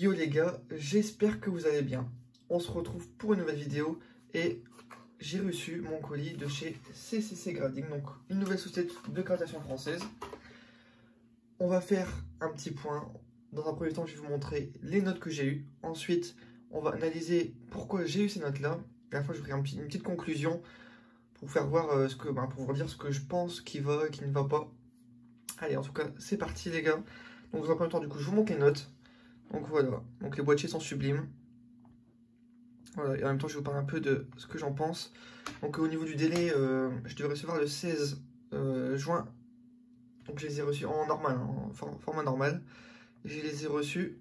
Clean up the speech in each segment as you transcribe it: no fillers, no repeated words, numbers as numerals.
Yo les gars, j'espère que vous allez bien. On se retrouve pour une nouvelle vidéo et j'ai reçu mon colis de chez CCC Grading, donc une nouvelle société de gradation française. On va faire un petit point. Dans un premier temps, je vais vous montrer les notes que j'ai eues. Ensuite, on va analyser pourquoi j'ai eu ces notes-là. Et à la fin, je ferai une petite conclusion pour vous faire voir pour vous dire ce que je pense qui va et qui ne va pas. Allez, en tout cas, c'est parti les gars. Donc dans un premier temps, du coup, je vous montre les notes. Donc voilà, donc les boîtiers sont sublimes. Voilà, et en même temps je vais vous parler un peu de ce que j'en pense. Donc au niveau du délai, je devais recevoir le 16 juin. Donc je les ai reçus en normal, en format normal. Et je les ai reçus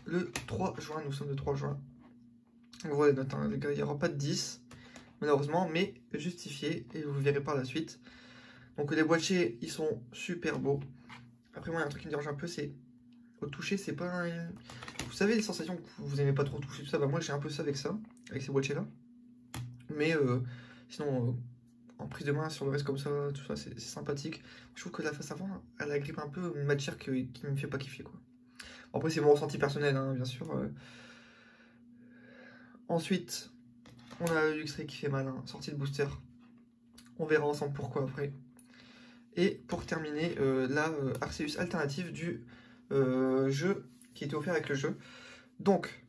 le 3 juin, nous sommes le 3 juin. Donc voilà les notes, hein, les gars, il n'y aura pas de 10, malheureusement, mais justifié, et vous verrez par la suite. Donc les boîtiers, ils sont super beaux. Après moi, il y a un truc qui me dérange un peu, c'est au toucher, c'est pas... Vous savez les sensations que vous aimez pas trop toucher, tout ça, bah moi j'ai un peu ça avec ces boîtiers là. Mais sinon, en prise de main sur le reste comme ça, tout ça, c'est sympathique. Je trouve que la face avant, elle agrippe un peu une matière qui me fait pas kiffer quoi. Bon, après c'est mon ressenti personnel, hein, bien sûr. Ensuite, on a le Luxray qui fait mal, hein, sortie de booster. On verra ensemble pourquoi après. Et pour terminer, la Arceus alternative du jeu qui était offert avec le jeu. Donc,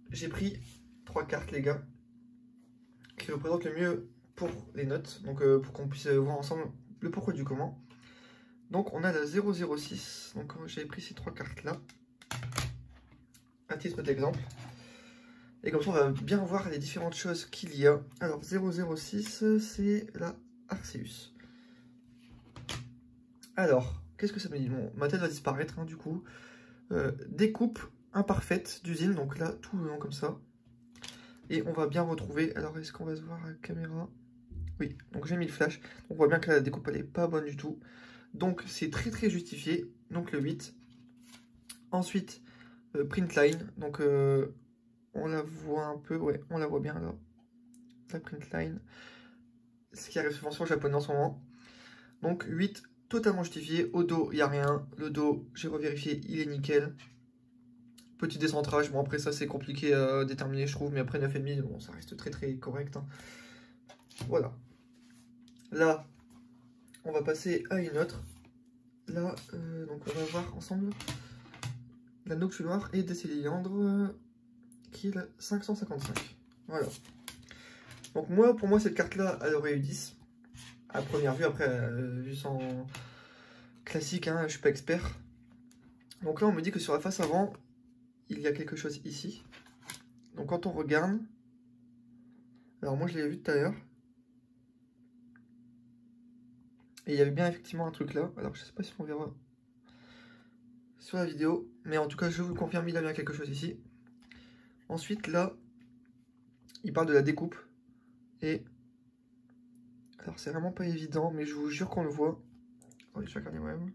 j'ai pris 3 cartes, les gars, qui représentent le mieux pour les notes. Donc, pour qu'on puisse voir ensemble le pourquoi du comment. Donc, on a la 006. Donc, j'avais pris ces 3 cartes-là, à titre d'exemple. Et comme ça, on va bien voir les différentes choses qu'il y a. Alors, 006, c'est la Arceus. Alors, qu'est-ce que ça me dit? Bon, ma tête va disparaître, hein, du coup. Découpe imparfaite d'usine, donc là, tout le long comme ça. Et on va bien retrouver, alors est-ce qu'on va se voir à la caméra? Oui, donc j'ai mis le flash. On voit bien que la découpe, elle n'est pas bonne du tout. Donc c'est très justifié, donc le 8. Ensuite, print line, donc on la voit un peu, ouais, on la voit bien là. La print line, ce qui arrive souvent sur le japonais en ce moment. Donc 8, totalement justifié. Au dos, il n'y a rien. Le dos, j'ai revérifié, il est nickel. Petit décentrage, bon après ça c'est compliqué à déterminer je trouve, mais après 9,5, bon ça reste très correct. Hein. Voilà. Là, on va passer à une autre. Là, donc on va voir ensemble la Noctu Noire et Décéliandre qui est la 555. Voilà. Donc moi, pour moi cette carte-là, elle aurait eu 10. À première vue, après, vue sans classique, hein, je suis pas expert. Donc là on me dit que sur la face avant, il y a quelque chose ici. Donc quand on regarde, alors moi je l'ai vu tout à l'heure, et il y avait bien effectivement un truc là. Alors je sais pas si on verra sur la vidéo, mais en tout cas je vous le confirme, il y a bien quelque chose ici. Ensuite là, il parle de la découpe, et alors c'est vraiment pas évident, mais je vous jure qu'on le voit. Attendez, je vais regarder moi-même.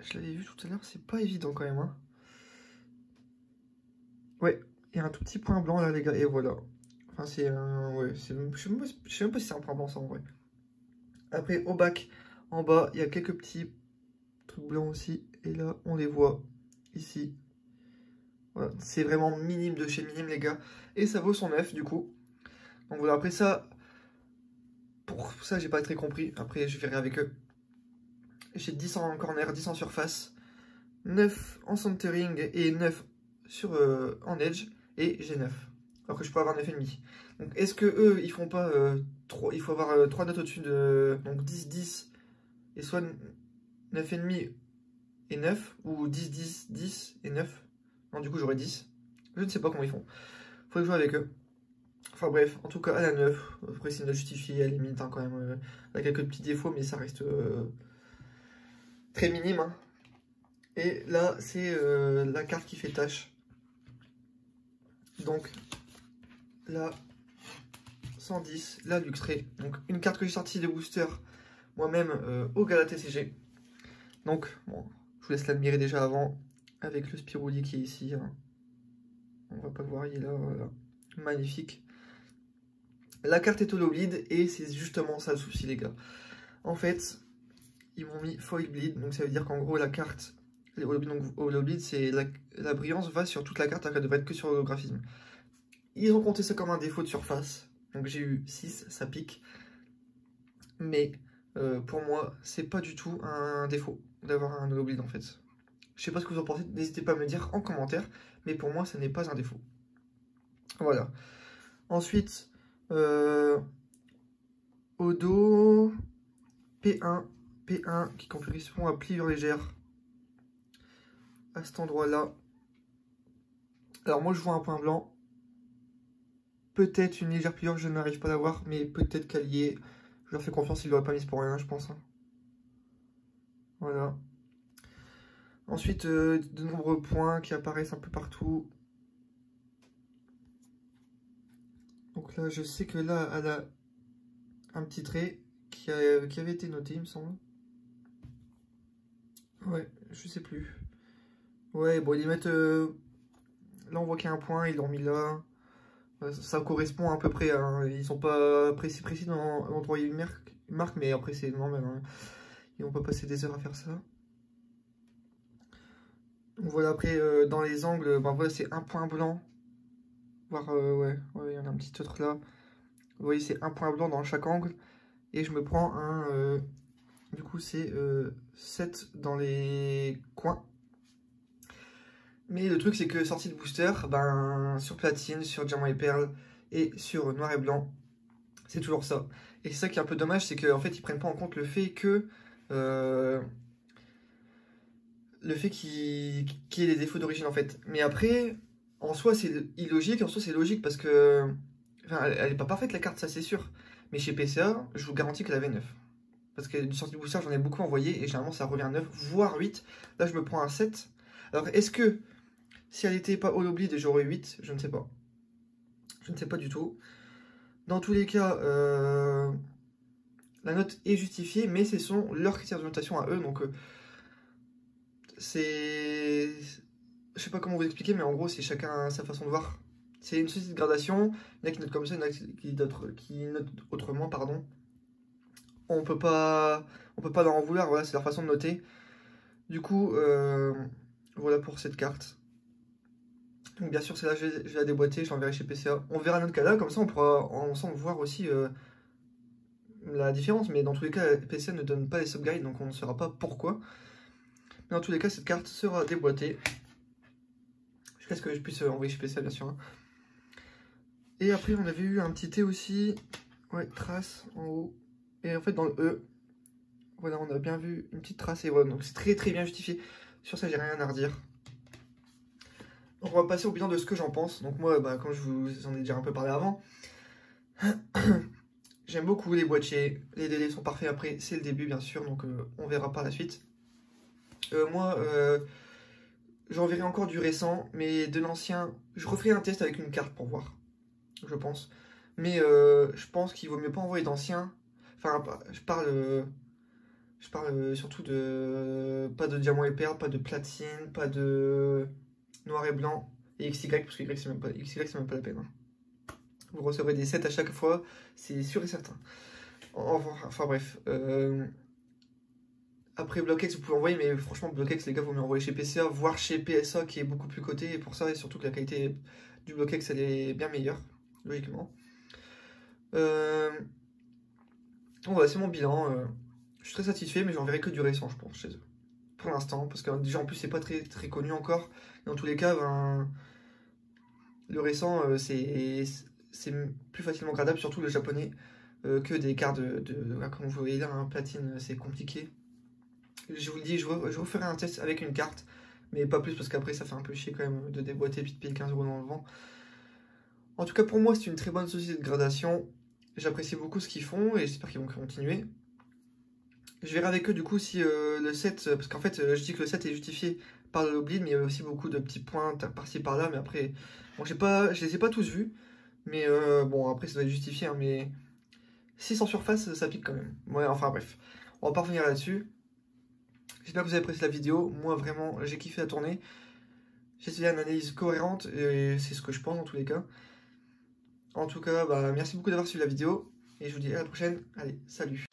Je l'avais vu tout à l'heure, c'est pas évident quand même. Hein. Ouais, il y a un tout petit point blanc là les gars, et voilà. Enfin c'est un... Ouais, je sais même pas si c'est un point blanc ça en vrai. Après au bac, en bas, il y a quelques petits trucs blancs aussi, et là on les voit ici. Voilà, c'est vraiment minime de chez minime les gars, et ça vaut son 9 du coup. Donc voilà, après ça, pour ça j'ai pas très compris, après je verrai avec eux. J'ai 10 en corner, 10 en surface, 9 en centering et 9 sur, en edge, et j'ai 9. Alors que je peux avoir 9,5. Donc est-ce que eux ils font pas 3, il faut avoir 3 notes au-dessus de, donc 10, 10, et soit 9,5 et 9, ou 10, 10, 10 et 9. Non du coup j'aurais 10. Je ne sais pas comment ils font. Faudrait jouer avec eux. Enfin bref, en tout cas à la 9, après c'est une note justifiée à la limite hein, quand même. Elle a quelques petits défauts mais ça reste très minime. Hein. Et là c'est la carte qui fait tâche. Donc là 110, la Luxray. Donc une carte que j'ai sortie de booster moi-même au Gala TCG. Donc bon, je vous laisse l'admirer déjà avant avec le Spiruli qui est ici. Hein. On va pas le voir, il est là, voilà. Magnifique. La carte est holo bleed et c'est justement ça le souci les gars. En fait, ils m'ont mis foil bleed, donc ça veut dire qu'en gros la carte les holoblids, donc holoblids, c'est la brillance va sur toute la carte, alors qu'elle devrait être que sur l'holographisme. Ils ont compté ça comme un défaut de surface, donc j'ai eu 6, ça pique. Mais pour moi, c'est pas du tout un défaut d'avoir un holoblid en fait. Je sais pas ce que vous en pensez, n'hésitez pas à me le dire en commentaire, mais pour moi, ce n'est pas un défaut. Voilà. Ensuite, au dos, P1 qui correspond à pliure légère. À cet endroit-là. Alors moi, je vois un point blanc. Peut-être une légère pliure, je n'arrive pas à la voir, mais peut-être qu'elle y est. Je leur fais confiance, ils ne l'auraient pas mise pour rien, je pense. Voilà. Ensuite, de nombreux points qui apparaissent un peu partout. Donc là, je sais que là, elle a un petit trait qui avait été noté, il me semble. Ouais, je sais plus. Ouais, bon, ils mettent... là, on voit qu'il y a un point, ils l'ont mis là. Ça correspond à peu près, hein. Ils sont pas précis dans l'endroit où ils marquent, mais après, c'est normal. Hein. Ils vont pas passer des heures à faire ça. Donc voilà, après, dans les angles, ben voilà, c'est un point blanc. Voire, ouais, il y en a un petit autre là. Vous voyez, c'est un point blanc dans chaque angle. Et je me prends un... du coup, c'est 7 dans les coins. Mais le truc, c'est que sortie de booster, ben, sur platine, sur diamant et perle et sur noir et blanc, c'est toujours ça. Et c'est ça qui est un peu dommage, c'est qu'en fait, ils prennent pas en compte le fait que... le fait qu'il y ait des défauts d'origine, en fait. Mais après, en soi, c'est illogique, en soi, c'est logique, parce que... Enfin, elle est pas parfaite, la carte, ça, c'est sûr. Mais chez PCA, je vous garantis qu'elle avait 9. Parce que du sortie de booster, j'en ai beaucoup envoyé, et généralement, ça revient à 9, voire 8. Là, je me prends un 7. Alors, est-ce que... Si elle n'était pas holoblid, j'aurais 8, je ne sais pas. Je ne sais pas du tout. Dans tous les cas, la note est justifiée, mais ce sont leurs critères de notation à eux. Donc, c'est... Je sais pas comment vous expliquer, mais en gros, c'est chacun sa façon de voir. C'est une société de gradation. Il y en a qui notent comme ça, il y en a qui notent autrement, pardon. On peut pas leur en vouloir, voilà, c'est leur façon de noter. Du coup, voilà pour cette carte. Donc bien sûr, celle-là, je vais la déboîter, je l'enverrai chez PCA. On verra notre cadavre, comme ça on pourra ensemble voir aussi la différence. Mais dans tous les cas, PCA ne donne pas les subguides, donc on ne saura pas pourquoi. Mais dans tous les cas, cette carte sera déboîtée. Jusqu'à ce que je puisse envoyer chez PCA, bien sûr. Hein. Et après, on avait eu un petit T aussi. Ouais, trace en haut. Et en fait, dans le E, voilà, on a bien vu une petite trace. Et voilà, donc c'est très très bien justifié. Sur ça, j'ai rien à redire. Donc on va passer au bilan de ce que j'en pense. Donc moi, bah, comme je vous en ai déjà un peu parlé avant, j'aime beaucoup les boîtiers. Les délais sont parfaits après, c'est le début bien sûr, donc on verra par la suite. Moi, j'enverrai encore du récent, mais de l'ancien, je referai un test avec une carte pour voir, je pense. Mais je pense qu'il vaut mieux pas envoyer d'anciens. Enfin, je parle surtout de... Pas de diamant et perle, pas de platine, pas de... noir et blanc et XY, parce que XY c'est même pas la peine. Hein. Vous recevrez des 7 à chaque fois, c'est sûr et certain. Enfin bref. Après Blockx, vous pouvez envoyer, mais franchement, Blockx, les gars, vous mieux envoyer chez PCA, voire chez PSA qui est beaucoup plus coté. Et pour ça, et surtout que la qualité du Blockx, elle est bien meilleure, logiquement. Bon, voilà, c'est mon bilan. Je suis très satisfait, mais j'enverrai que du récent, je pense, chez eux. Pour l'instant, parce que déjà en plus c'est pas très connu encore. Dans tous les cas, ben, le récent c'est plus facilement gradable, surtout le japonais, que des cartes comme vous voyez là, hein, platine, c'est compliqué. Je vous le dis, je referai un test avec une carte, mais pas plus parce qu'après ça fait un peu chier quand même de déboîter et puis de payer 15 € dans le vent. En tout cas pour moi c'est une très bonne société de gradation. J'apprécie beaucoup ce qu'ils font et j'espère qu'ils vont continuer. Je verrai avec eux du coup si le set, parce qu'en fait je dis que le set est justifié par le holoblid, mais il y a aussi beaucoup de petits points par-ci par-là, mais après, bon je les ai pas tous vus, mais bon après ça doit être justifié, hein, mais 6 en surface ça pique quand même. Ouais, enfin bref, on va pas revenir là-dessus. J'espère que vous avez apprécié la vidéo, moi vraiment j'ai kiffé la tournée. J'ai essayé une analyse cohérente, et c'est ce que je pense dans tous les cas. En tout cas, bah, merci beaucoup d'avoir suivi la vidéo, et je vous dis à la prochaine, allez, salut.